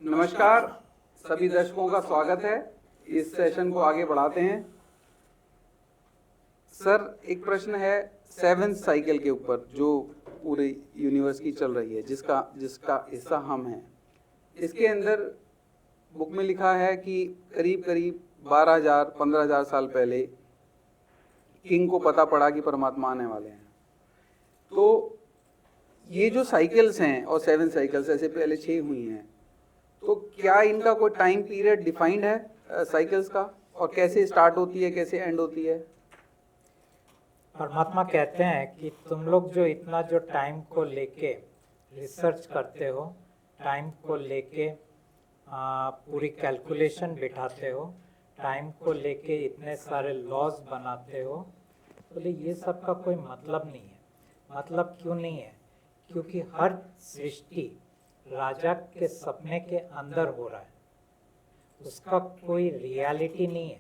नमस्कार, सभी दर्शकों का स्वागत है। इस सेशन को आगे बढ़ाते हैं। सर, एक प्रश्न है सेवेंथ साइकिल के ऊपर जो पूरे यूनिवर्स की चल रही है, जिसका हिस्सा हम हैं। इसके अंदर बुक में लिखा है कि करीब करीब 12,000 15,000 साल पहले किंग को पता पड़ा कि परमात्मा आने वाले हैं। तो ये जो साइकिल्स हैं, और 7 साइकिल्स ऐसे पहले 6 हुई हैं, तो क्या इनका कोई टाइम पीरियड डिफाइंड है साइकिल्स का, और कैसे स्टार्ट होती है, कैसे एंड होती है? परमात्मा कहते हैं कि तुम लोग जो इतना जो टाइम को लेके रिसर्च करते हो, टाइम को लेके पूरी कैलकुलेशन बिठाते हो, टाइम को लेके इतने सारे लॉज बनाते हो, बोले ये सब का कोई मतलब नहीं है। मतलब क्यों नहीं है? क्योंकि हर सृष्टि राजा के सपने के अंदर हो रहा है, उसका कोई रियलिटी नहीं है।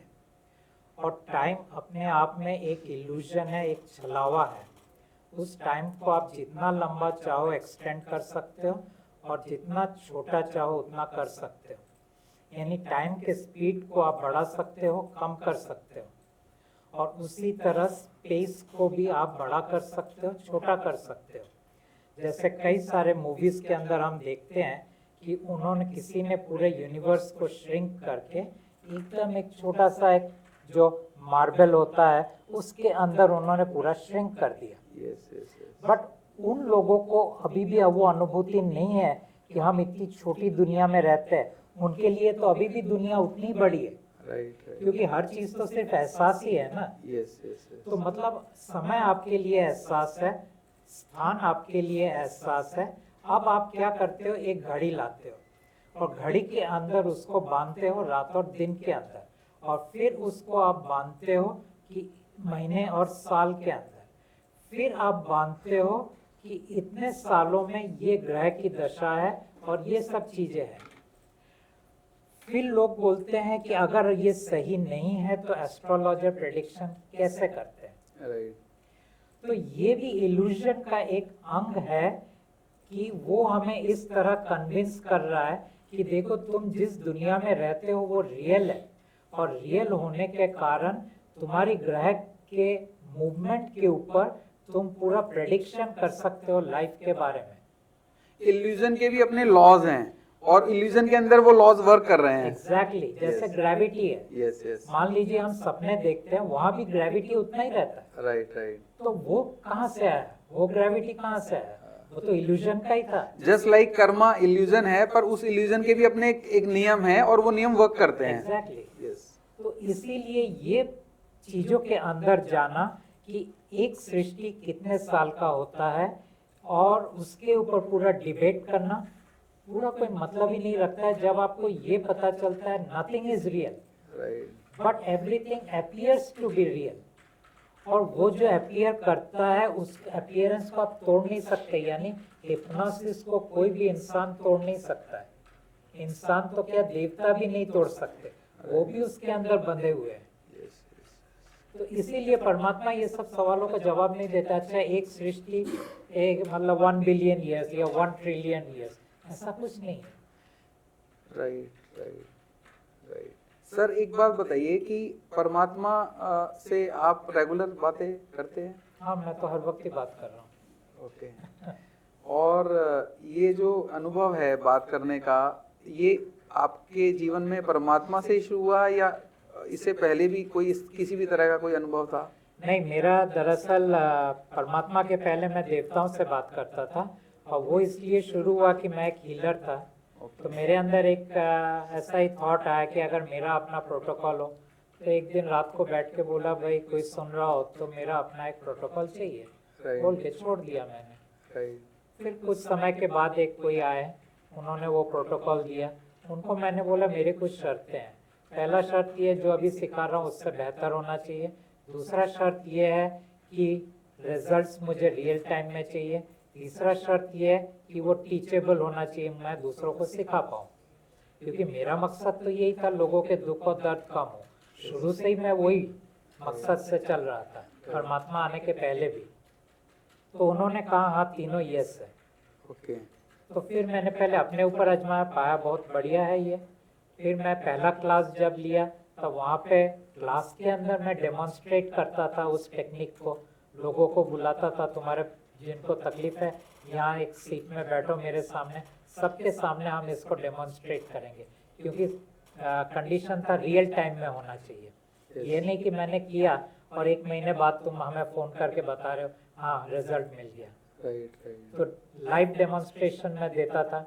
और टाइम अपने आप में एक इल्यूजन है, एक छलावा है। उस टाइम को आप जितना लंबा चाहो एक्सटेंड कर सकते हो, और जितना छोटा चाहो उतना कर सकते हो। यानी टाइम के स्पीड को आप बढ़ा सकते हो, कम कर सकते हो, और उसी तरह स्पेस को भी आप बड़ा कर सकते हो, छोटा कर सकते हो। जैसे कई सारे मूवीज के अंदर हम देखते हैं कि उन्होंने किसी ने पूरे यूनिवर्स को श्रिंक करके एकदम एक छोटा सा एक जो मार्बल होता है उसके अंदर उन्होंने पूरा श्रिंक कर दिया। बट उन लोगों को अभी भी वो अनुभूति नहीं है कि हम इतनी छोटी दुनिया में रहते हैं। उनके लिए तो अभी भी दुनिया उतनी बड़ी है। क्योंकि हर चीज तो सिर्फ एहसास ही है ना। तो मतलब समय आपके लिए एहसास है, स्थान आपके लिए एहसास है। अब आप क्या करते हो, एक घड़ी लाते हो और घड़ी के अंदर उसको बांधते हो रात और दिन के अंदर, और फिर उसको आप बांधते हो कि महीने और साल के अंदर, फिर आप बांधते हो कि इतने सालों में ये ग्रह की दशा है और ये सब चीजें हैं। फिर लोग बोलते हैं कि अगर ये सही नहीं है तो एस्ट्रोलॉजर प्रेडिक्शन कैसे करते हैं। तो ये भी इल्यूजन का एक अंग है कि वो हमें इस तरह कन्विंस कर रहा है कि देखो तुम जिस दुनिया में रहते हो वो रियल है, और रियल होने के कारण तुम्हारी ग्रह के मूवमेंट के ऊपर तुम पूरा प्रेडिक्शन कर सकते हो लाइफ के बारे में। इल्यूजन के भी अपने लॉज हैं, और इल्यूजन के अंदर वो लॉज वर्क कर रहे हैं। एग्जैक्टली जैसे ग्रेविटी है। मान लीजिए हम सपने देखते हैं, वहां भी ग्रेविटी उतना ही रहता है। राइट। तो वो कहाँ से आया? वो ग्रेविटी कहाँ से आया? वो तो इल्यूजन का ही था। जस्ट लाइक कर्मा इल्यूजन है, पर उस इल्यूजन के भी अपने एक नियम है, और वो नियम वर्क करते हैं। एग्जैक्टली। तो इसीलिए ये चीजों के अंदर जाना कि एक सृष्टि कितने साल का होता है, और उसके ऊपर पूरा डिबेट करना पूरा कोई मतलब ही नहीं रखता है। जब आपको ये पता चलता है nothing is real, but everything appears to be real, और वो जो अपीयर करता है उस अपीयरेंस को आप तोड़ नहीं सकते। यानी हिप्नोसिस को कोई भी इंसान तोड़ नहीं सकता है। इंसान तो क्या, देवता भी नहीं तोड़ सकते, वो भी उसके अंदर बंधे हुए हैं। तो इसीलिए परमात्मा ये सब सवालों का जवाब नहीं देता। अच्छा, एक सृष्टि एक मतलब 1 बिलियन ईयर्स या 1 ट्रिलियन ईयर्स, ऐसा कुछ नहीं है। राइट। सर, एक बात बताइए कि परमात्मा से आप रेगुलर बातें करते हैं? हाँ, मैं तो हर वक्त ही बात कर रहा हूँ। ओके। और ये जो अनुभव है बात करने का, ये आपके जीवन में परमात्मा से शुरू हुआ, या इससे पहले भी कोई किसी भी तरह का कोई अनुभव था? नहीं, मेरा दरअसल परमात्मा के पहले मैं देवताओं से बात करता था, और वो इसलिए शुरू हुआ कि मैं एक हीलर था। तो मेरे अंदर एक ऐसा ही थॉट आया कि अगर मेरा अपना प्रोटोकॉल हो, तो एक दिन रात को बैठ के बोला भाई कोई सुन रहा हो तो मेरा अपना एक प्रोटोकॉल चाहिए, बोल के छोड़ दिया मैंने। फिर कुछ समय के बाद एक कोई आए, उन्होंने वो प्रोटोकॉल दिया। उनको मैंने बोला मेरे कुछ शर्तें हैं। पहला शर्त ये, जो अभी सिखा रहा हूँ उससे बेहतर होना चाहिए। दूसरा शर्त ये है कि रिजल्ट्स मुझे रियल टाइम में चाहिए। तीसरा शर्त ये है कि वो टीचेबल होना चाहिए, मैं दूसरों को सिखा पाऊँ। क्योंकि मेरा मकसद तो यही था, लोगों के दुख और दर्द कम हो। शुरू से ही मैं वही मकसद से चल रहा था, परमात्मा आने के पहले भी। तो उन्होंने कहा हाँ, तीनों यस है। ओके। तो फिर मैंने पहले अपने ऊपर आजमाया, पाया बहुत बढ़िया है ये। फिर मैं पहला क्लास जब लिया तो वहाँ पे क्लास के अंदर मैं डेमोन्स्ट्रेट करता था उस टेक्निक को, लोगों को बुलाता था, तुम्हारे जिनको तकलीफ है यहाँ एक सीट में बैठो मेरे सामने, सबके सामने हम इसको डेमोन्स्ट्रेट करेंगे, क्योंकि कंडीशन था रियल टाइम में होना चाहिए। ये नहीं कि मैंने किया और 1 महीने बाद तुम हमें फोन करके बता रहे हो हाँ रिजल्ट मिल गया। तो लाइव डेमोन्स्ट्रेशन में देता था।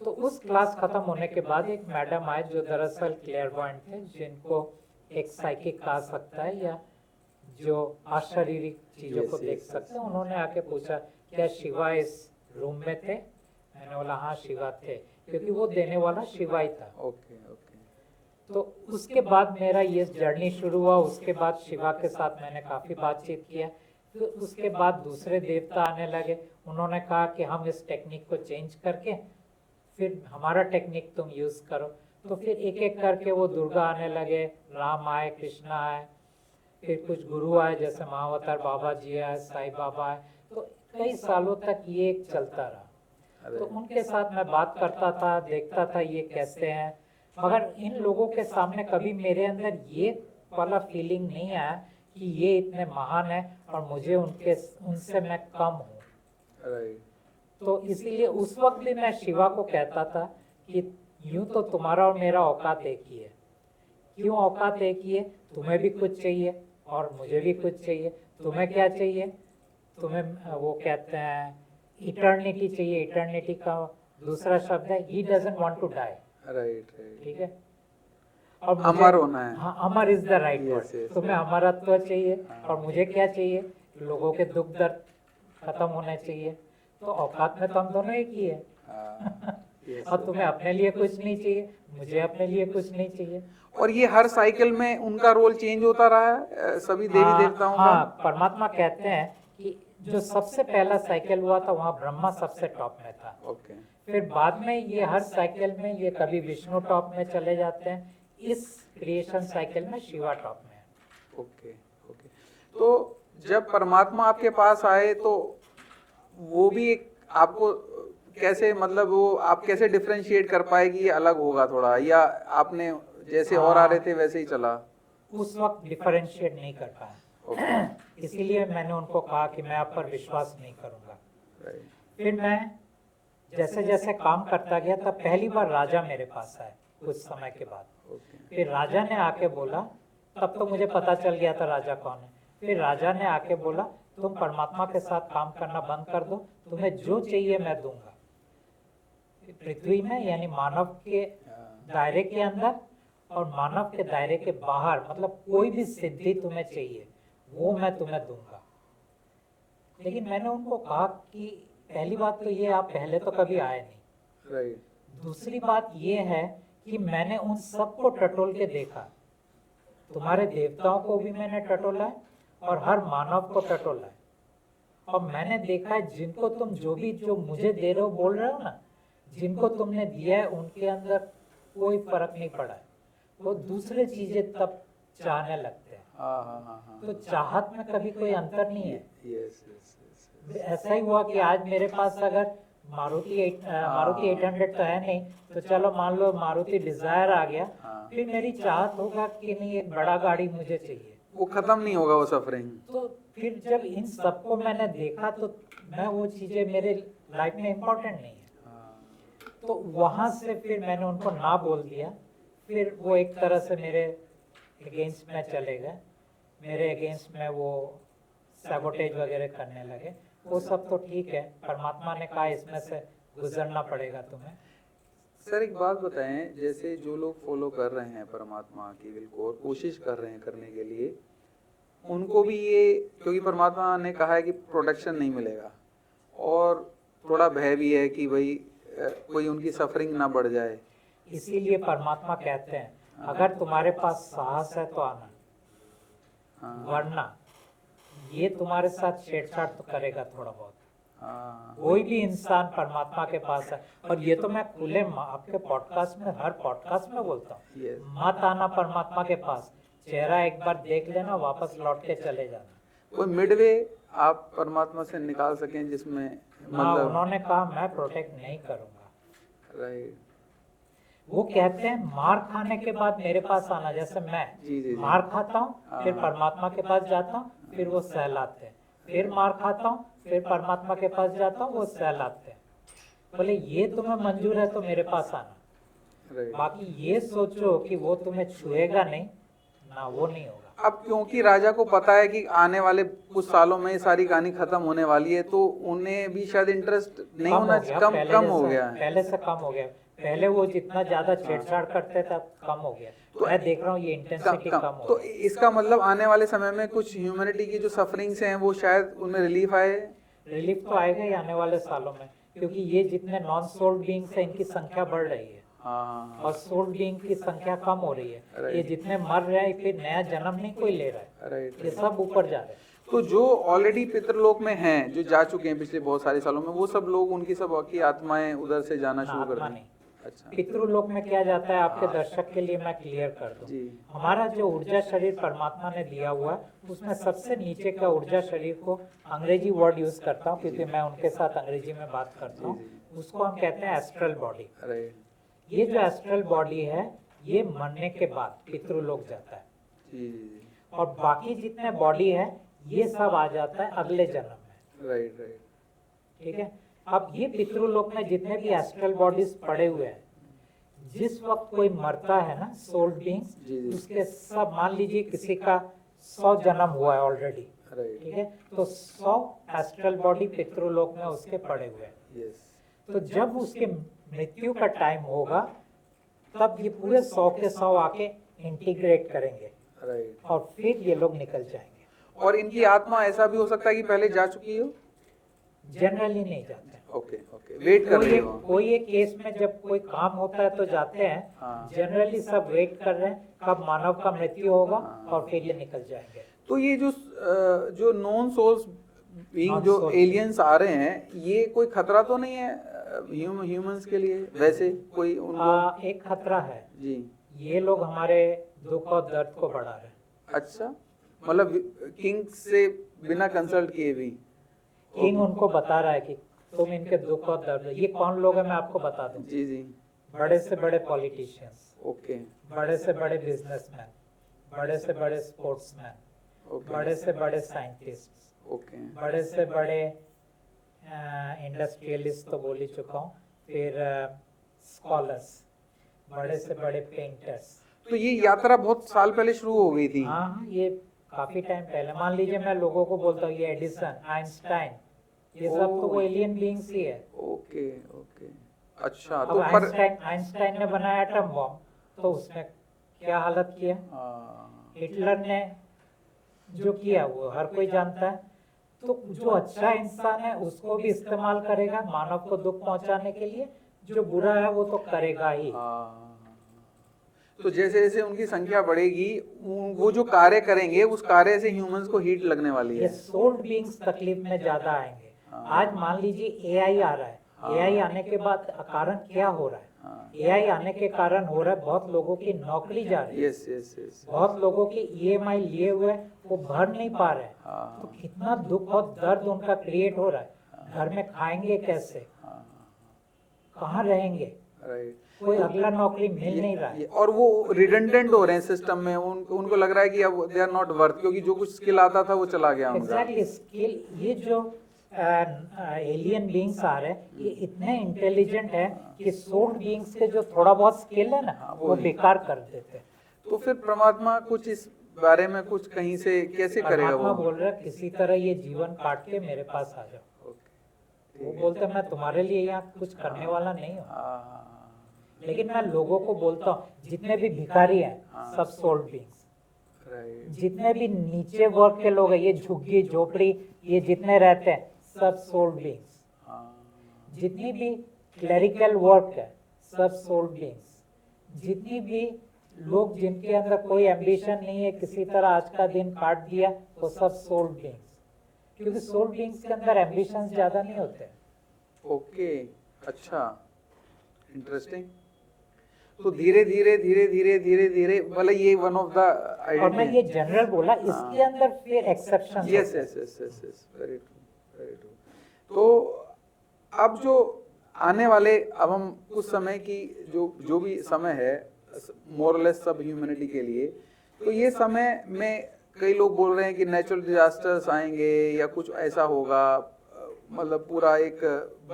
तो उस क्लास खत्म होने के बाद एक मैडम आए जो दरअसल क्लेयरवॉयंट थे, जिनको एक साइकिक कहा सकता है या जो अशारीरिक चीजों को देख सकते हैं। उन्होंने आके पूछा क्या शिवा इस रूम में थे? मैंने बोला हाँ शिवा थे, क्योंकि वो देने वाला शिवा ही था। Okay okay. तो उसके बाद मेरा ये जर्नी शुरू हुआ। उसके बाद शिवा के साथ मैंने काफी बातचीत किया। तो उसके बाद दूसरे देवता आने लगे। उन्होंने कहा कि हम इस टेक्निक को चेंज करके फिर हमारा टेक्निक तुम यूज करो। तो फिर एक एक करके वो दुर्गा आने लगे, राम आए, कृष्णा आए, फिर कुछ गुरु आए जैसे महावतार बाबा जी आए, साईं बाबा आए। तो कई सालों तक ये चलता रहा। तो उनके साथ मैं बात करता था, देखता था ये कैसे हैं, मगर इन लोगों के सामने कभी मेरे अंदर ये वाला फीलिंग नहीं आया कि ये इतने महान है और मुझे उनसे मैं कम हूँ। तो इसीलिए उस वक्त भी मैं शिवा को कहता था कि यूं तो तुम्हारा और मेरा औकात एक ही है। क्यों औकात एक ही है? तुम्हें भी कुछ चाहिए और मुझे भी कुछ चाहिए। तुम्हें क्या चाहिए? तुम्हें वो कहते हैं इटर्निटी चाहिए। इटर्निटी का दूसरा शब्द है he doesn't want to die. Right. ठीक है। और अमर होना है। हाँ, amar is the right word. तुम्हें अमरत्व चाहिए और मुझे क्या चाहिए? लोगों के दुख दर्द खत्म होने चाहिए। तो औकात में तो हम दोनों एक ही है। और तुम्हें अपने लिए कुछ नहीं चाहिए, मुझे अपने लिए कुछ नहीं चाहिए। और ये हर साइकिल में उनका रोल चेंज होता रहा है सभी देवी देवताओं का। हाँ, परमात्मा कहते हैं कि जो सबसे पहला साइकिल हुआ था वहाँ ब्रह्मा सबसे टॉप में था। ओके। फिर बाद में ये हर साइकिल में ये कभी विष्णु टॉप में चले जाते हैं, इस क्रिएशन साइकिल में शिवा टॉप में है। Okay okay. तो जब परमात्मा आपके पास आए तो वो भी एक आपको कैसे, मतलब वो आप कैसे डिफरेंशिएट कर पाए कि ये अलग होगा थोड़ा, या आपने जैसे और आ रहे थे वैसे ही चला? उस वक्त डिफरेंशिएट नहीं कर पाया। इसीलिए मैंने उनको कहा कि मैं आप पर विश्वास नहीं करूंगा। फिर मैं जैसे जैसे काम करता गया तब पहली बार राजा मेरे पास आए कुछ समय के बाद। फिर राजा ने आके बोला, तब तो मुझे पता चल गया था राजा कौन है। फिर राजा ने आके बोला तुम परमात्मा के साथ काम करना बंद कर दो, तुम्हें जो चाहिए मैं दूंगा। पृथ्वी में यानी मानव के दायरे के अंदर और मानव के दायरे के बाहर, मतलब कोई भी सिद्धि तुम्हें चाहिए वो मैं तुम्हें दूंगा। लेकिन मैंने उनको कहा कि पहली बात तो ये आप पहले तो कभी आए नहीं। दूसरी बात ये है कि मैंने उन सबको टटोल के देखा। तुम्हारे देवताओं को भी मैंने टटोला है और हर मानव को टटोला है। और मैंने देखा है जिनको तुम जो मुझे दे रहे हो, बोल रहे हो ना, जिनको तुमने दिया है उनके अंदर कोई फर्क नहीं पड़ा है। वो दूसरे चीजें तब चाहने लगते हैं। तो चाहत में कभी कोई अंतर नहीं है। ऐसा ही हुआ कि आज मेरे पास अगर मारुति 800 तो है नहीं, तो चलो मान लो मारुति डिजायर आ गया, फिर मेरी चाहत होगा कि नहीं एक बड़ा गाड़ी मुझे चाहिए। वो खत्म नहीं होगा वो सफरिंग। तो फिर जब इन सबको मैंने देखा तो मैं वो चीजें मेरे लाइफ में इम्पोर्टेंट नहीं है। तो वहां से फिर मैंने उनको ना बोल दिया। फिर वो एक तरह से मेरे अगेंस्ट में चले गए, मेरे अगेंस्ट में वो सैबोटेज वगैरह करने लगे। वो सब तो ठीक है, परमात्मा ने कहा इसमें से गुजरना पड़ेगा तुम्हें। सर एक बात बताएं, जैसे जो लोग फॉलो कर रहे हैं परमात्मा की विल को और कोशिश कर रहे हैं करने के लिए, उनको भी ये, क्योंकि परमात्मा ने कहा है कि प्रोटेक्शन नहीं मिलेगा और थोड़ा भय भी है कि भाई कोई उनकी सफरिंग ना बढ़ जाए, इसीलिए परमात्मा कहते हैं अगर तुम्हारे पास साहस है तो आना, वरना ये तुम्हारे साथ छेड़छाड़ तो करेगा थोड़ा बहुत। कोई भी इंसान परमात्मा के पास है, और ये तो मैं खुले आपके पॉडकास्ट में, हर पॉडकास्ट में बोलता हूँ, मत आना परमात्मा के पास, चेहरा एक बार देख लेना, वापस लौट के चले जाना। कोई मिडवे आप परमात्मा से निकाल सकें, जिसमें हाँ, मतलब उन्होंने कहा मैं प्रोटेक्ट नहीं करूंगा। राइट। वो कहते हैं मार खाने के बाद मेरे पास आना, जैसे मैं जी, जी, जी। मार खाता हूँ, फिर हाँ। परमात्मा के पास जाता हूँ, फिर वो सहलाते हैं, फिर मार खाता हूँ, फिर परमात्मा के पास जाता हूँ, वो सहलाते हैं। बोले ये तुम्हें मंजूर है तो मेरे पास आना, राइट। बाकी ये सोचो कि वो तुम्हें छुएगा नहीं ना, वो नहीं होगा। अब क्योंकि राजा को पता है कि आने वाले कुछ सालों में ये सारी कहानी खत्म होने वाली है, तो उन्हें भी शायद इंटरेस्ट नहीं कम होना, हो गया, कम पहले कम हो जैसा- गया है। पहले से कम हो गया। पहले वो जितना ज्यादा छेड़छाड़ करते थे अब कम हो गया। तो मैं देख रहा हूँ ये कम, इंटेंसिटी कम। कम हो तो गई। इसका मतलब आने वाले समय में कुछ ह्यूमैनिटी की जो सफरिंग्स हैं वो शायद उनमें रिलीफ आए। रिलीफ तो आएगा ही आने वाले सालों में, क्योंकि ये जितने नॉन सोल्ड बीइंग्स है इनकी संख्या बढ़ रही है हाँ, और सोल्ड बीइंग की संख्या कम हो रही है। Right. ये जितने मर रहे हैं फिर नया जन्म नहीं कोई ले रहा है, राइट। ये सब ऊपर जा रहे हैं। तो जो ऑलरेडी पितृलोक में हैं, जो जा चुके हैं पिछले बहुत सारे सालों में, वो सब लोग, उनकी सब की आत्माएं उधर से जाना ना, शुरू कर आत्मा दें। नहीं। अच्छा। पितृलोक में क्या जाता है, आपके दर्शक के लिए मैं क्लियर कर दूं। जी। हमारा जो ऊर्जा शरीर परमात्मा ने दिया हुआ है उसमें सबसे नीचे का ऊर्जा शरीर को, अंग्रेजी वर्ड यूज करता हूँ क्योंकि मैं उनके साथ अंग्रेजी में बात करता हूँ, उसको हम कहते हैं एस्ट्रल बॉडी। राइट। ये जो एस्ट्रल बॉडी है ये मरने के बाद पितृलोक जाता है, जी, जी, और बाकी जितने बॉडी है ये सब आ जाता है अगले जन्म में। Right, right. ठीक है, अब ये पितृलोक में जितने भी एस्ट्रल बॉडीज पड़े हुए हैं, जिस वक्त कोई मरता है ना सोल्ड बीइंग्स, जी, जी। उसके सब, मान लीजिए किसी का 100 जन्म हुआ है ऑलरेडी, राइट। ठीक है, तो 100 एस्ट्रल बॉडी पितृलोक में उसके पड़े हुए हैं। यस। तो जब उसके मृत्यु का टाइम होगा तब ये पूरे 100 के 100 आके इंटीग्रेट करेंगे राइट। और फिर ये लोग निकल जाएंगे। और इनकी आत्मा ऐसा भी हो सकता है कि पहले जा चुकी हो। जनरली नहीं जाते। ओके, ओके, वेट कर रही हो। कोई एक केस में जब कोई काम होता है तो जाते हैं, हाँ। जनरली सब वेट कर रहे हैं कब मानव का मृत्यु होगा हाँ। और फिर ये निकल जाएंगे। तो ये जो नॉन सोल्स बीइंग, Non जो soul एलियंस आ रहे हैं, ये कोई खतरा तो नहीं है ह्यूमंस के लिए? वैसे कोई उनको एक खतरा है, जी। ये लोग हमारे दुख और दर्द को बढ़ा रहे हैं। अच्छा, मतलब किंग से बिना कंसल्ट किए भी किंग उनको बता रहा है कि तुम इनके दुख और दर्द, ये कौन लोग हैं मैं आपको बता दूं। जी, जी। बड़े से बड़े पॉलिटिशियंस, ओके, बड़े से बड़े बिजनेसमैन, बड़े से बड़े स्पोर्ट्समैन, ओके, बड़े से बड़े साइंटिस्ट, ओके, बड़े से बड़े इंडस्ट्रियलिस्ट तो बोल ही चुका हूँ, फिर स्कॉलर्स, बड़े से बड़े पेंटर्स। तो ये यात्रा बहुत साल पहले शुरू हो गई थी। हाँ हाँ, ये काफी टाइम पहले। मान लीजिए मैं लोगों को बोलता हूँ ये एडिसन, आइंस्टाइन, ये सब तो वो एलियन बीइंग्स ही है। ओके, ओके, अच्छा। अब तो पर आइंस्टाइन ने बनाया एटम बॉम्ब, तो उसने क्या हालत किया। हिटलर ने जो किया वो हर कोई जानता है। तो जो अच्छा इंसान है उसको भी इस्तेमाल करेगा मानव को दुख पहुंचाने के लिए, जो बुरा है वो तो करेगा ही। तो जैसे जैसे उनकी संख्या बढ़ेगी, वो जो कार्य करेंगे उस कार्य से ह्यूमंस को हीट लगने वाली ये है। सोल्ड बीइंग्स तकलीफ में ज्यादा आएंगे। आज मान लीजिए एआई आ रहा है, एआई आने के बाद कारण क्या हो रहा है? एआई आने के कारण हो रहा है बहुत लोगों की नौकरी जा रही है। Yes, yes, yes. बहुत लोगों के ईएमआई लिए हुए वो भर नहीं पा रहे हैं। तो कितना दुख और दर्द उनका क्रिएट हो रहा है। घर में खाएंगे कैसे, कहाँ रहेंगे, राइट। कोई अगला नौकरी मिल नहीं रहा है। और वो रिडंडेंट हो रहे हैं सिस्टम में, उनको लग रहा है कि अब दे आर नॉट वर्थ, क्योंकि जो कुछ स्किल आता था वो चला गया उनका। एग्जैक्टली, स्किल, ये जो एलियन बीइंग्स आ रहे हैं ये इतने इंटेलिजेंट है कि सोल्ड बीइंग्स के जो थोड़ा बहुत स्किल है ना वो बेकार कर देते। तो फिर परमात्मा कुछ इस बारे में कुछ कहीं से कैसे करेगा? परमात्मा वो बोल रहा है किसी तरह ये जीवन काट के मेरे पास आ जाओ। वो बोलते मैं तुम्हारे लिए यहाँ कुछ करने वाला नहीं हूँ, लेकिन मैं लोगों को बोलता हूँ जितने भी भिखारी हैं सब सोल्ड बीइंग्स, जितने भी नीचे वर्ग के लोग हैं, ये झुग्गी झोपड़ी ये जितने रहते हैं सब सोल्ड बीइंग्स, जितनी भी क्लरिकल वर्क है सब सोल्ड बीइंग्स, जितनी भी लोग जिनके अंदर कोई एम्बिशन नहीं है, किसी तरह आज का दिन काट दिया, वो सब सोल्ड बीइंग्स, क्योंकि सोल्ड बीइंग्स के अंदर एम्बिशंस ज्यादा नहीं होते। ओके, अच्छा, इंटरेस्टिंग। तो धीरे धीरे धीरे धीरे धीरे धीरे मतलब ये वन ऑफ द और मैं ये जनरल बोला, इसके अंदर फिर exception. Yes yes yes yes yes, very true very true. तो अब जो आने वाले, अब हम कुछ समय की जो भी समय है मोरलेस सब ह्यूमैनिटी के लिए, तो ये समय में कई लोग बोल रहे हैं कि नेचुरल डिजास्टर्स आएंगे या कुछ ऐसा होगा, मतलब पूरा एक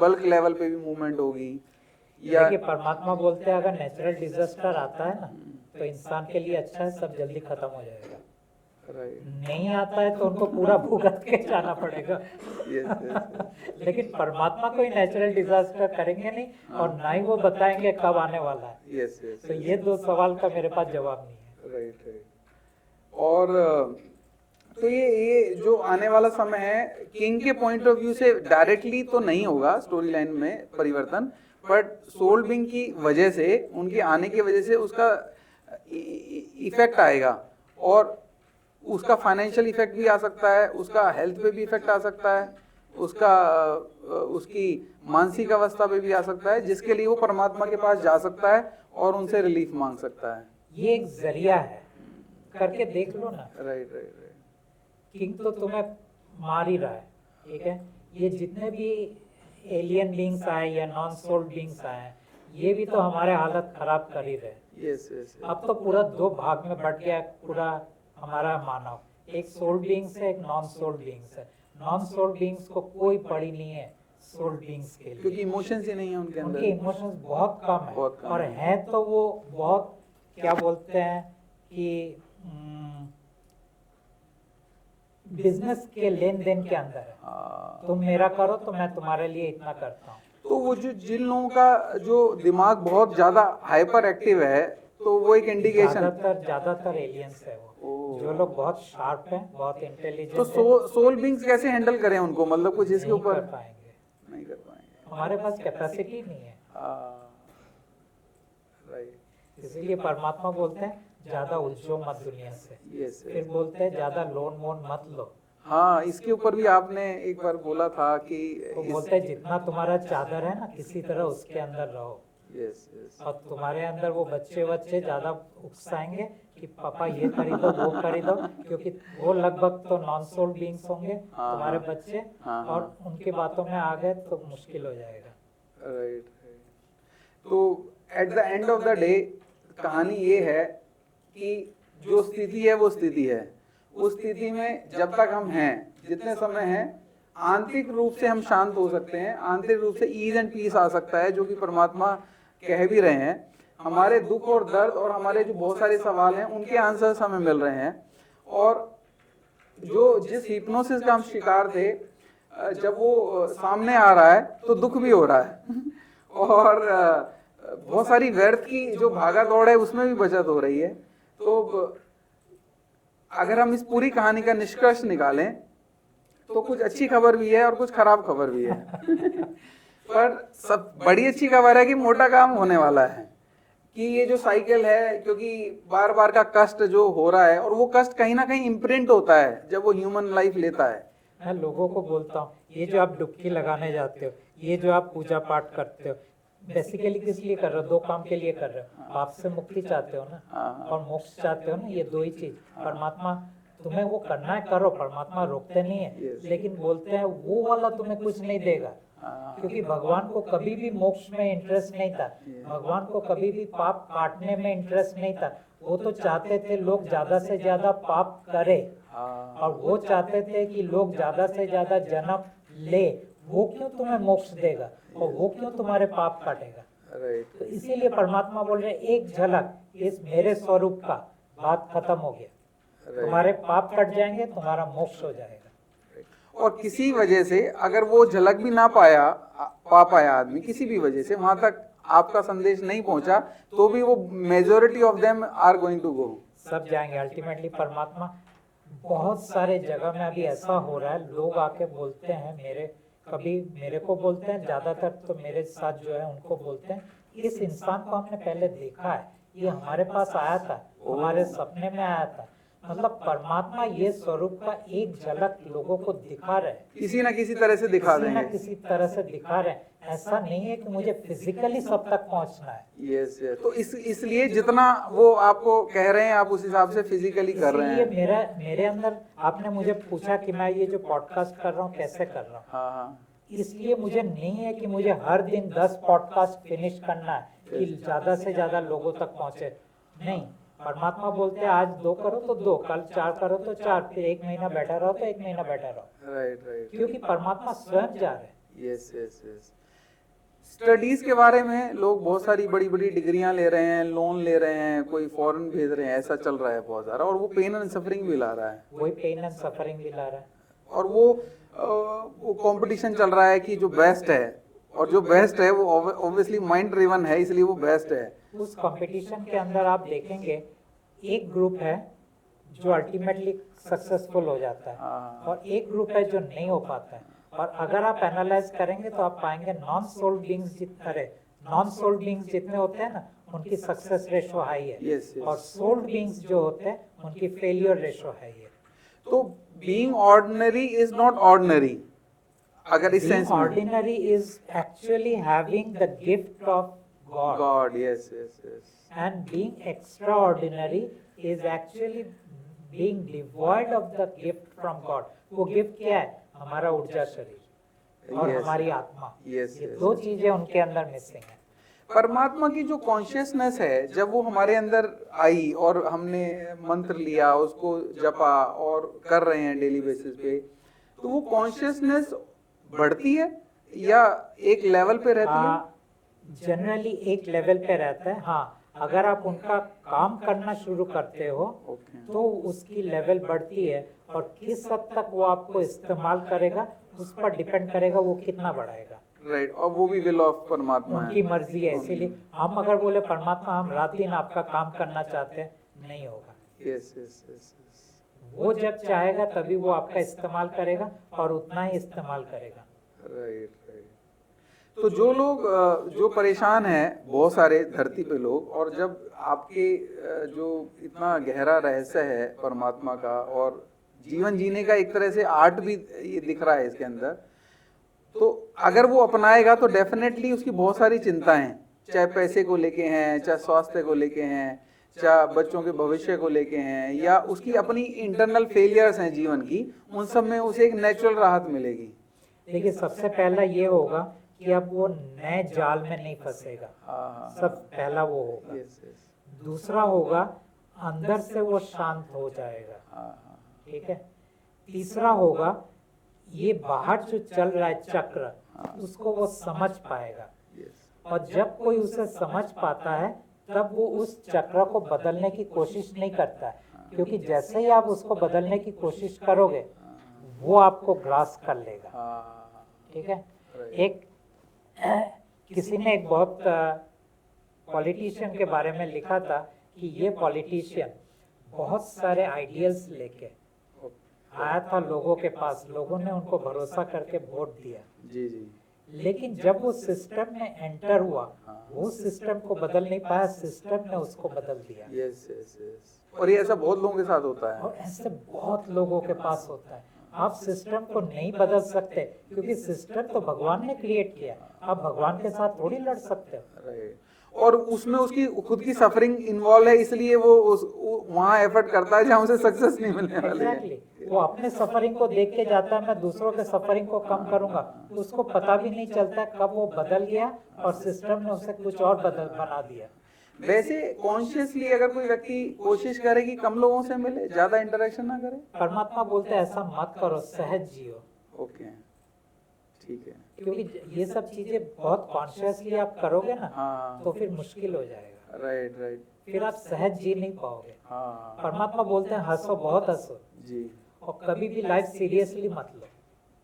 बल्क लेवल पे भी मूवमेंट होगी। या देखिए परमात्मा बोलते हैं अगर नेचुरल डिजास्टर आता है ना तो इंसान के लिए अच्छा है, सब जल्दी खत्म हो जाएगा। राइट, नहीं आता है तो उनको पूरा भुगत के जाना पड़ेगा। यस लेकिन परमात्मा कोई नेचुरल डिजास्टर करेंगे नहीं और ना ही वो बताएंगे कब आने वाला है। यस यस, तो ये दो सवाल का मेरे पास जवाब नहीं है। Right right. और तो ये जो आने वाला समय है, किंग के पॉइंट ऑफ व्यू से डायरेक्टली तो नहीं होगा स्टोरी लाइन में परिवर्तन, बट सोल बिंग की वजह से, उनके आने की वजह से उसका इफेक्ट आएगा, और उसका फाइनेंशियल इफेक्ट भी आ सकता है, उसका हेल्थ पे भी इफेक्ट आ सकता है, उसका उसकी मानसिक अवस्था पे भी आ सकता है, जिसके लिए वो परमात्मा के पास जा सकता है और उनसे रिलीफ मांग सकता है। ये एक जरिया है, करके देख लो ना। Right right right. किंग तो तुम्हें मार ही रहा है, ठीक है। ये जितने भी एलियन बींग्स आए या नॉन सोल बींग्स आए, ये भी तो हमारे हालत खराब कर ही रहे। Yes yes. अब तो पूरा दो भाग में बट गया पूरा हमारा मानव, एक सोल बींग्स है, एक नॉन सोल बींग्स है। नॉन सोल बींग्स को कोई पड़ी नहीं है सोल बींग्स के लिए, क्योंकि इमोशंस ही नहीं है उनके अंदर। उनके इमोशंस बहुत कम है, बहुत कम और है। है तो वो बहुत क्या बोलते हैं कि बिजनेस के लेन देन के अंदर है। हाँ। तुम मेरा करो तो मैं तुम्हारे लिए इतना करता हूँ। तो वो जो जिन लोगों का जो दिमाग बहुत ज्यादा हाइपर एक्टिव है, तो वो एक इंडिकेशन। ज्यादातर एलियंस है वो, जो लोग बहुत शार्प हैं, बहुत इंटेलिजेंट तो सोल बींग्स कैसे हैंडल करें उनको, मतलब कुछ इसके ऊपर कर पाएंगे, नहीं कर पाएंगे, हमारे पास कैपेसिटी नहीं है। राइट। इसीलिए परमात्मा बोलते हैं ज्यादा उलझो मत दुनिया से। यस। फिर बोलते हैं ज्यादा लोन वोन मत लो। हाँ, इसके ऊपर भी आपने एक बार बोला था कि तो बोलते हैं जितना तुम्हारा चादर है ना किसी तरह उसके अंदर रहो। Yes yes. और तुम्हारे अंदर वो बच्चे ज्यादा उकसाएंगे कि पापा ये खरीदो वो खरीदो, क्योंकि वो लगभग तो नॉन सोल बीइंग्स होंगे तुम्हारे बच्चे, और उनकी बातों में आ गए तो मुश्किल हो जाएगा। राइट। तो at the end of the day कहानी ये है कि जो स्थिति है वो स्थिति है, उस स्थिति में जब तक हम हैं, जितने समय हैं, आंतरिक रूप से हम शांत हो सकते हैं, आंतरिक रूप से ईज एंड पीस आ सकता है, जो कि परमात्मा कह भी रहे हैं। हमारे दुख और दर्द और हमारे जो बहुत सारे सवाल हैं उनके आंसर्स हमें मिल रहे हैं, और जो जिस हिप्नोसिस का हम शिकार थे, जब वो सामने आ रहा है तो दुख भी हो रहा है और बहुत सारी व्यर्थ की जो भागा दौड़ है उसमें भी बचत हो रही है। तो अगर हम इस पूरी कहानी का निष्कर्ष निकालें तो कुछ अच्छी खबर भी है और कुछ खराब खबर भी है पर सब बड़ी अच्छी खबर है कि मोटा काम होने वाला है, कि ये जो साइकिल है, क्योंकि बार बार का कष्ट जो हो रहा है, और वो कष्ट कहीं ना कहीं इम्प्रिंट होता है जब वो ह्यूमन लाइफ लेता है। मैं लोगों को बोलता हूँ ये जो आप डुबकी लगाने जाते हो, ये जो आप पूजा पाठ करते हो, बेसिकली किस लिए कर रहे हो? दो काम के लिए कर रहे हो। पाप से मुक्ति चाहते हो ना, और मोक्ष चाहते हो ना, ये दो ही चीज। परमात्मा तुम्हें वो करना है करो, परमात्मा रोकते नहीं है, लेकिन बोलते हैं वो वाला तुम्हें कुछ नहीं देगा, क्योंकि भगवान को कभी भी मोक्ष में इंटरेस्ट नहीं था, भगवान को कभी भी पाप काटने में इंटरेस्ट नहीं था। वो तो चाहते थे लोग ज्यादा से ज्यादा पाप करे, और वो चाहते थे कि लोग ज्यादा से ज्यादा जन्म ले। वो क्यों तुम्हें मोक्ष देगा, और वो क्यों तुम्हारे पाप काटेगा? तो इसीलिए परमात्मा बोल रहे एक झलक इस मेरे स्वरूप का, बात खत्म हो गया, तुम्हारे पाप कट जाएंगे, तुम्हारा मोक्ष हो जाएगा। और किसी वजह से अगर वो झलक भी ना पा पाया आदमी, किसी भी वजह से वहां तक आपका संदेश नहीं पहुंचा, तो भी वो majority of them are going to go, सब जाएंगे अल्टीमेटली। परमात्मा बहुत सारे जगह में अभी ऐसा हो रहा है, लोग आके बोलते हैं, कभी मेरे को बोलते हैं, ज्यादातर तो मेरे साथ जो है उनको बोलते हैं, इस इंसान को हमने पहले देखा है, ये हमारे पास आया था, हमारे सपने में आया था, मतलब परमात्मा ये स्वरूप का एक झलक लोगों को दिखा रहे हैं, किसी ना किसी तरह से दिखा किसी ना देंगे। किसी तरह से दिखा रहे हैं। ऐसा नहीं है कि मुझे फिजिकली सब तक पहुंचना है। यस यस, तो इसलिए जितना वो आपको कह रहे हैं आप उस हिसाब से फिजिकली कर रहे इसीलिए हैं। मेरे अंदर आपने मुझे पूछा कि मैं ये जो पॉडकास्ट कर रहा हूँ कैसे कर रहा हूँ, हाँ हाँ, इसलिए मुझे नहीं है कि मुझे हर दिन 10 पॉडकास्ट फिनिश करना है कि ज्यादा से ज्यादा लोगों तक पहुंचे। नहीं, परमात्मा बोलते हैं आज 2 करो तो 2, कल 4 करो तो 4, फिर 1 महीना बैठा रहो तो 1 महीना बैठा रहो। राइट राइट, क्योंकि परमात्मा स्वयं जा रहे हैं। Yes yes yes. स्टडीज के बारे में लोग बहुत सारी बड़ी बड़ी डिग्रियां ले रहे हैं, लोन ले रहे हैं, कोई फॉरेन भेज रहे हैं, ऐसा चल रहा है बहुत सारा, और वो पेन एंड सफरिंग भी ला रहा है, वही पेन एंड सफरिंग भी ला रहा है। और वो कंपटीशन चल रहा है कि जो बेस्ट है, और जो बेस्ट है वो ऑब्वियसली माइंड ड्रिवन है, इसलिए वो बेस्ट है। उस कंपटीशन के अंदर आप देखेंगे एक ग्रुप है जो अल्टीमेटली सक्सेसफुल हो जाता है, हाँ। और एक ग्रुप है जो नहीं हो पाता है। और अगर आप एनालाइज करेंगे तो आप पाएंगे नॉन सोल्ड बीइंग्स जितने होते हैं ना, उनकी सक्सेस रेशो हाई है। Yes, yes. और सोल्ड बीइंग्स जो होते हैं उनकी फेलियर रेशो हाई है। तो being ordinary is not ordinary, अगर इस सेंस में। Ordinary is actually having the gift of God, God, yes yes yes, and being extraordinary is actually being devoid of the gift from God। वो gift क्या है? हमारा ऊर्जा शरीर और Yes. हमारी आत्मा। Yes, ये yes, 2 yes. चीजें उनके अंदर मिसिंग है। परमात्मा की जो कॉन्शियसनेस है, जब वो हमारे अंदर आई और हमने मंत्र लिया, उसको जपा और कर रहे हैं डेली बेसिस पे, तो वो कॉन्शियसनेस बढ़ती है या एक लेवल पे रहती है? जनरली एक लेवल पे रहता है। हाँ, अगर आप उनका काम करना शुरू करते हो Okay. तो उसकी लेवल बढ़ती है, और किस हद तक वो आपको इस्तेमाल करेगा उस पर डिपेंड करेगा वो कितना बढ़ाएगा। राइट, और वो भी विल ऑफ परमात्मा उनकी है। मर्जी है। इसीलिए हम अगर बोले परमात्मा हम रात दिन आपका काम करना चाहते हैं, नहीं होगा। यस यस यस, वो जब चाहेगा तभी वो आपका इस्तेमाल करेगा, और उतना ही इस्तेमाल करेगा। Right right. तो जो लोग जो परेशान हैं, बहुत सारे धरती पे लोग, और जब आपके जो इतना गहरा रहस्य है परमात्मा का, और जीवन जीने का एक तरह से आर्ट भी ये दिख रहा है इसके अंदर, तो अगर वो अपनाएगा तो डेफिनेटली उसकी बहुत सारी चिंताएं हैं, चाहे पैसे को लेके हैं, चाहे स्वास्थ्य को लेके हैं, चाहे बच्चों के भविष्य को लेके हैं, या उसकी अपनी इंटरनल फेलियर्स हैं जीवन की, उन सब में उसे एक नेचुरल राहत मिलेगी। देखिए, सबसे पहला ये होगा कि अब वो नए जाल में नहीं फंसेगा। हाँ, सब पहला वो होगा। यस यस, दूसरा होगा अंदर से वो शांत हो जाएगा। हाँ, ठीक है। तीसरा होगा ये बाहर जो चल रहा है चक्र, उसको वो समझ पाएगा। यस, और जब कोई उसे समझ पाता है तब वो उस चक्र को बदलने की कोशिश नहीं करता है, क्योंकि जैसे ही आप उसको बदलने की कोशिश करोगे वो आपको ग्रास कर लेगा। हाँ, ठीक है। Right. एक किसी ने एक बहुत पॉलिटिशियन के बारे में लिखा था कि ये पॉलिटिशियन बहुत सारे आइडियल्स लेके आया था लोगों के पास, लोगों ने उनको भरोसा करके वोट दिया, जी जी, लेकिन जब वो सिस्टम में एंटर हुआ वो सिस्टम को बदल नहीं पाया, सिस्टम ने उसको बदल दिया। यस यस यस, और ये ऐसा बहुत लोगों के साथ होता है। और ऐसे बहुत लोगों के पास होता है। आप सिस्टम को नहीं बदल सकते, क्योंकि सिस्टम तो भगवान ने क्रिएट किया। आप भगवान के साथ थोड़ी लड़ सकते हो। राइट, और उसमें उसकी खुद की सफरिंग इन्वॉल्व है, इसलिए वो वहाँ एफर्ट करता है जहाँ उसे सक्सेस नहीं मिलने वाली है। Exactly. वो अपने सफरिंग को देख के जाता है, मैं दूसरों के सफरिंग को कम करूंगा, उसको पता भी नहीं चलता कब वो बदल गया और सिस्टम ने उसे कुछ और बना दिया। वैसे कॉन्शियसली अगर कोई व्यक्ति कोशिश करे कि कम लोगों से मिले, ज्यादा इंटरेक्शन ना करे, परमात्मा बोलते हैं ऐसा मत करो, सहज जियो। ओके, ठीक है, क्योंकि ये सब चीजें बहुत कॉन्शियसली आप करोगे ना, हाँ, तो फिर मुश्किल हो जाएगा, राइट राइट, फिर आप सहज जी नहीं पाओगे। हाँ, परमात्मा बोलते हैं हंसो, बहुत हंसो, जी, और कभी भी लाइफ सीरियसली मत लो,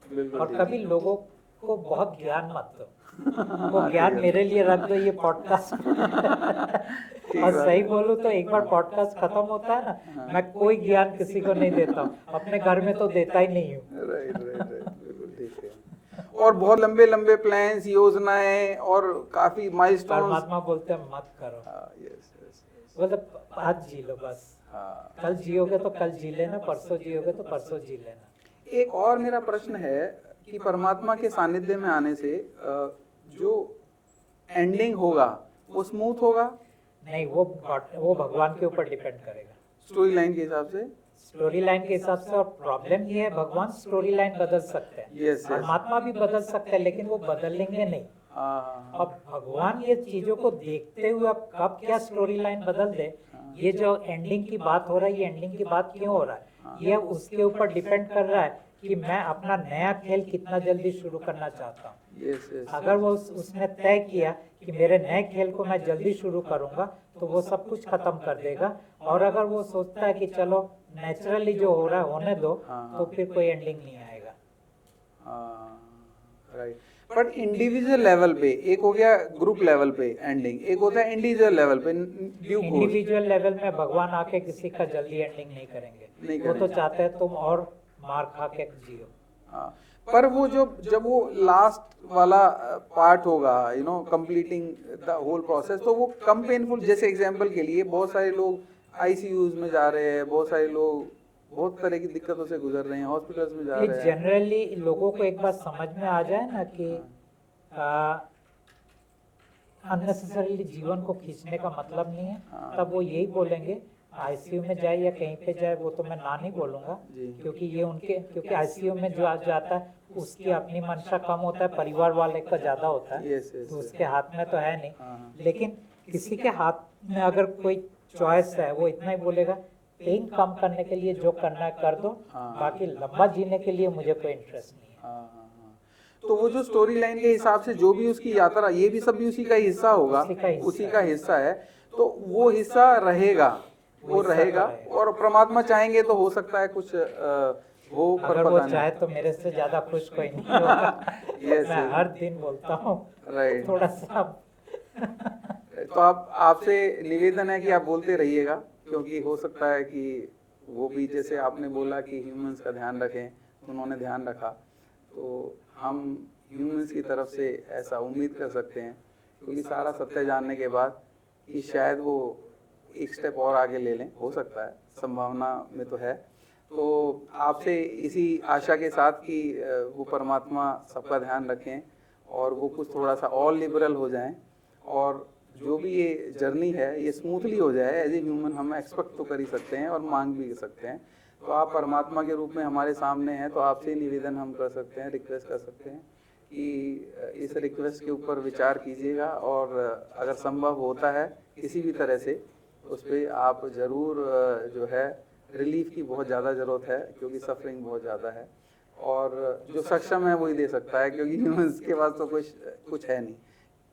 बिल्कुल, और ठीक। कभी लोगों को बहुत ज्ञान मत दो। वो ज्ञान मेरे लिए रख दो ये पॉडकास्ट। और सही बोलूं तो एक बार पॉडकास्ट खत्म होता है ना, मैं कोई ज्ञान किसी को नहीं देता हूँ, अपने घर में तो देता ही नहीं हूँ। राइट राइट राइट, बिल्कुल ठीक है। और बहुत लंबे लंबे प्लान्स, योजनाएं और काफी माइलस्टोन्स, परमात्मा बोलते हैं मत करो, यस यस, मतलब आज जी लो बस। हाँ। कल जियोगे तो कल जी लेना, परसों जियोगे तो परसों जी लेना। एक और मेरा प्रश्न है कि परमात्मा के सानिध्य में आने से जो एंडिंग होगा वो स्मूथ होगा? नहीं, वो भगवान के ऊपर डिपेंड करेगा, स्टोरी लाइन के हिसाब से। स्टोरी लाइन के हिसाब से। और प्रॉब्लम ये है, भगवान स्टोरी लाइन बदल सकते हैं, Yes, yes. परमात्मा भी बदल सकते हैं, लेकिन वो बदलेंगे नहीं। हाँ, अब भगवान ये चीजों को देखते हुए अब कब क्या स्टोरी लाइन बदल दे, ये जो एंडिंग की बात हो रहा है, ये एंडिंग की बात क्यों हो रहा है, ये उसके ऊपर डिपेंड कर रहा है कि मैं अपना नया खेल कितना जल्दी शुरू करना चाहता हूँ। Yes yes. अगर वो उसने तय किया कि मेरे नए खेल को मैं जल्दी शुरू करूंगा, तो वो सब कुछ खत्म कर देगा। और अगर वो सोचता है कि चलो नेचुरली जो हो रहा है होने दो, तो फिर कोई एंडिंग नहीं आएगा। राइट। बट इंडिविजुअल लेवल पे एक हो गया, ग्रुप लेवल पे एंडिंग, एक होता है इंडिविजुअल लेवल पे ड्यू कोर्स। इंडिविजुअल लेवल में भगवान आके किसी का जल्दी एंडिंग नहीं करेंगे, वो तो चाहते हैं तुम और मार खा के जियो। हाँ, पर वो जब वो लास्ट वाला पार्ट होगा, you know, completing the whole process, तो वो कम पेनफुल। जैसे एग्जांपल के लिए बहुत सारे लोग आईसीयूज में जा रहे हैं, बहुत सारे लोग बहुत तरह की दिक्कतों से गुजर रहे हैं, हॉस्पिटल्स में जा ये रहे हैं। जनरली लोगों को एक बात समझ में आ जाए ना कि अननेसेसरीली जीवन को खींचने का मतलब नहीं है, तब वो यही बोलेंगे आईसीयू में जाए या कहीं पे जाए, वो तो मैं ना नहीं बोलूंगा, क्योंकि ये उनके, क्योंकि आईसीयू में जो आज जाता है उसकी अपनी मंशा कम होता है, परिवार वाले का ज्यादा होता है, तो उसके हाथ में तो है नहीं। लेकिन किसी के हाथ में अगर कोई चॉइस है, वो इतना ही बोलेगा पेन कम करने के लिए जो करना है कर दो, बाकी लंबा जीने के लिए मुझे कोई इंटरेस्ट नहीं है। तो वो जो स्टोरी लाइन के हिसाब से जो भी उसकी यात्रा, ये भी सब भी उसी का हिस्सा होगा, उसी का हिस्सा है, तो वो हिस्सा रहेगा, वो रहेगा। और परमात्मा चाहेंगे तो हो सकता है कुछ वो, पर अगर पता वो नहीं। चाहे तो मेरे से ज्यादा खुश कोई नहीं होगा। मैं हर दिन बोलता हूँ, राइट। थोड़ा सा। तो आपसे निवेदन है कि आप बोलते रहिएगा, क्योंकि हो सकता है कि वो भी, जैसे आपने बोला कि ह्यूमंस का ध्यान रखें, उन्होंने ध्यान रखा, तो हम ह्यूमंस की तरफ से ऐसा उम्मीद कर सकते हैं, क्योंकि सारा सत्य जानने के बाद कि शायद वो एक स्टेप और आगे ले लें, हो सकता है, संभावना में तो है। तो आपसे इसी आशा के साथ कि वो परमात्मा सबका ध्यान रखें और वो कुछ थोड़ा सा और लिबरल हो जाएं, और जो भी ये जर्नी है ये स्मूथली हो जाए। एज ए ह्यूमन हम एक्सपेक्ट तो कर ही सकते हैं और मांग भी सकते हैं। तो आप परमात्मा के रूप में हमारे सामने हैं, तो आपसे निवेदन हम कर सकते हैं, रिक्वेस्ट कर सकते हैं कि इस रिक्वेस्ट के ऊपर विचार कीजिएगा, और अगर संभव होता है किसी भी तरह से उस पर आप ज़रूर जो है, रिलीफ की बहुत ज़्यादा ज़रूरत है, क्योंकि सफरिंग बहुत ज़्यादा है, और जो सक्षम है वही दे सकता है, क्योंकि ह्यूमंस के पास तो कुछ है नहीं,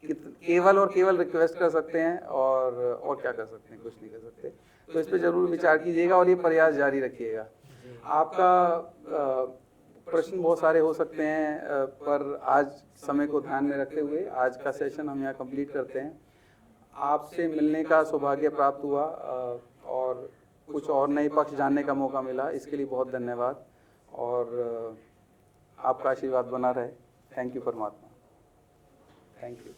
केवल और केवल रिक्वेस्ट कर सकते हैं, और क्या कर सकते हैं, कुछ नहीं कर सकते। तो इस पर ज़रूर विचार कीजिएगा और ये प्रयास जारी रखिएगा। आपका प्रश्न बहुत सारे हो सकते हैं, पर आज समय को ध्यान में रखते हुए आज का सेशन हम यहाँ कंप्लीट करते हैं। आपसे मिलने का सौभाग्य प्राप्त हुआ, और कुछ और नए पक्ष जानने का मौका मिला, इसके लिए बहुत धन्यवाद, और आपका आशीर्वाद बना रहे। थैंक यू परमात्मा, थैंक यू।